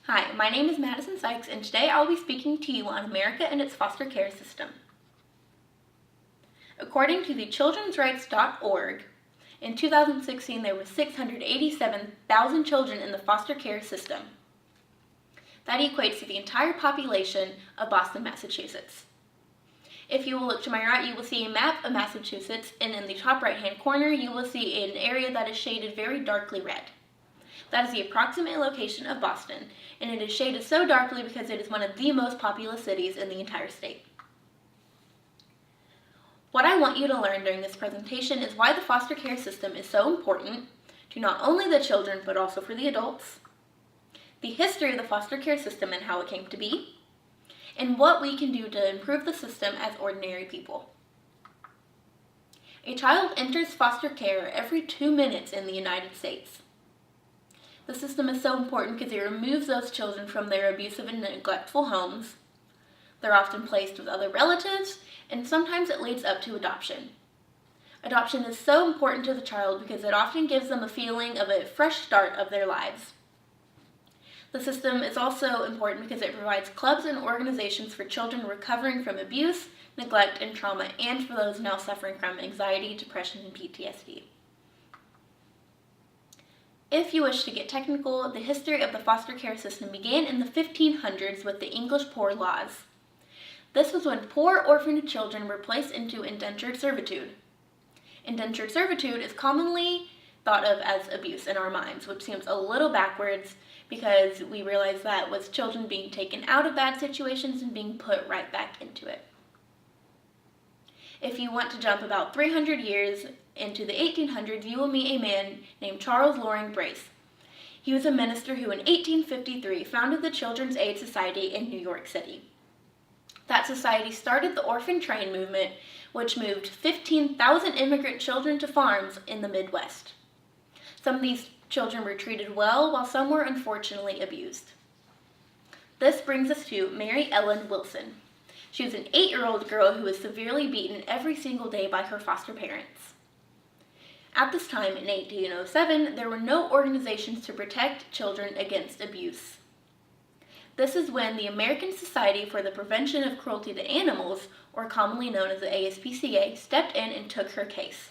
Hi, my name is Madison Sikes, and today I'll be speaking to you on America and its foster care system. According to the childrensrights.org, in 2016 there were 687,000 children in the foster care system. That equates to the entire population of Boston, Massachusetts. If you will look to my right, you will see a map of Massachusetts, and in the top right-hand corner you will see an area that is shaded very darkly red. That is the approximate location of Boston, and it is shaded so darkly because it is one of the most populous cities in the entire state. What I want you to learn during this presentation is why the foster care system is so important to not only the children but also for the adults, the history of the foster care system and how it came to be, and what we can do to improve the system as ordinary people. A child enters foster care every 2 minutes in the United States. The system is so important because it removes those children from their abusive and neglectful homes. They're often placed with other relatives, and sometimes it leads up to adoption. Adoption is so important to the child because it often gives them a feeling of a fresh start of their lives. The system is also important because it provides clubs and organizations for children recovering from abuse, neglect, and trauma, and for those now suffering from anxiety, depression, and PTSD. If you wish to get technical, the history of the foster care system began in the 1500s with the English Poor Laws. This was when poor orphaned children were placed into indentured servitude. Indentured servitude is commonly thought of as abuse in our minds, which seems a little backwards because we realize that was children being taken out of bad situations and being put right back into it. If you want to jump about 300 years into the 1800s, you will meet a man named Charles Loring Brace. He was a minister who in 1853 founded the Children's Aid Society in New York City. That society started the orphan train movement, which moved 15,000 immigrant children to farms in the Midwest. Some of these children were treated well, while some were unfortunately abused. This brings us to Mary Ellen Wilson. She was an 8-year-old girl who was severely beaten every single day by her foster parents. At this time, in 1807, there were no organizations to protect children against abuse. This is when the American Society for the Prevention of Cruelty to Animals, or commonly known as the ASPCA, stepped in and took her case.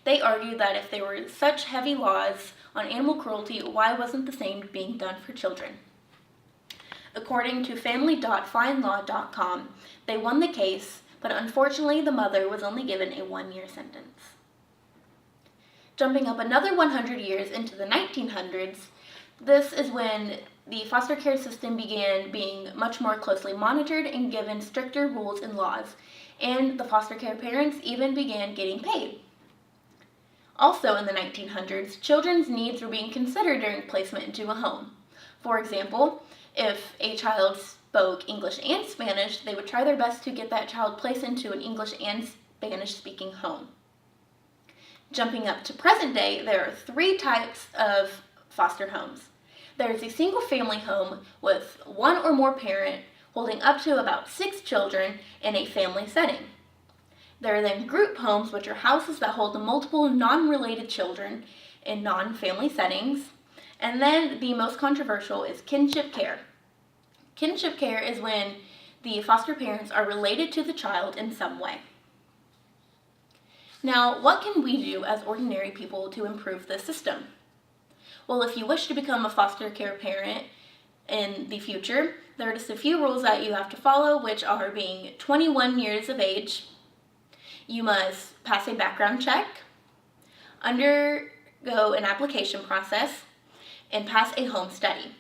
They argued that if there were such heavy laws on animal cruelty, why wasn't the same being done for children? According to family.findlaw.com, they won the case, but unfortunately the mother was only given a 1-year sentence. Jumping up another 100 years into the 1900s, this is when the foster care system began being much more closely monitored and given stricter rules and laws, and the foster care parents even began getting paid. Also in the 1900s, children's needs were being considered during placement into a home. For example, if a child spoke English and Spanish, they would try their best to get that child placed into an English and Spanish-speaking home. Jumping up to present day, there are 3 types of foster homes. There is a single-family home with 1 or more parent holding up to about 6 children in a family setting. There are then group homes, which are houses that hold multiple non-related children in non-family settings. And then the most controversial is kinship care. Kinship care is when the foster parents are related to the child in some way. Now, what can we do as ordinary people to improve this system? Well, if you wish to become a foster care parent in the future, there are just a few rules that you have to follow, which are being 21 years of age. You must pass a background check, undergo an application process, and pass a home study.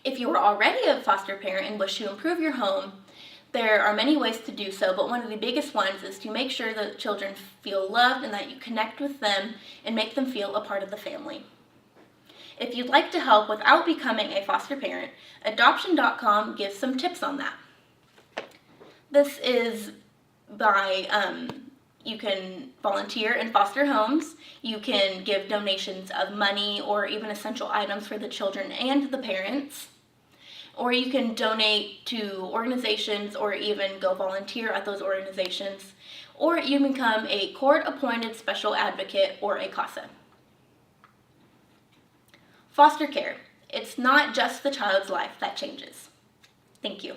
If you are already a foster parent and wish to improve your home, there are many ways to do so, but one of the biggest ones is to make sure that children feel loved and that you connect with them and make them feel a part of the family. If you'd like to help without becoming a foster parent, adoption.com gives some tips on that. This is by you can volunteer in foster homes, you can give donations of money or even essential items for the children and the parents, or you can donate to organizations or even go volunteer at those organizations, or you become a court-appointed special advocate or a CASA. Foster care. It's not just the child's life that changes. Thank you.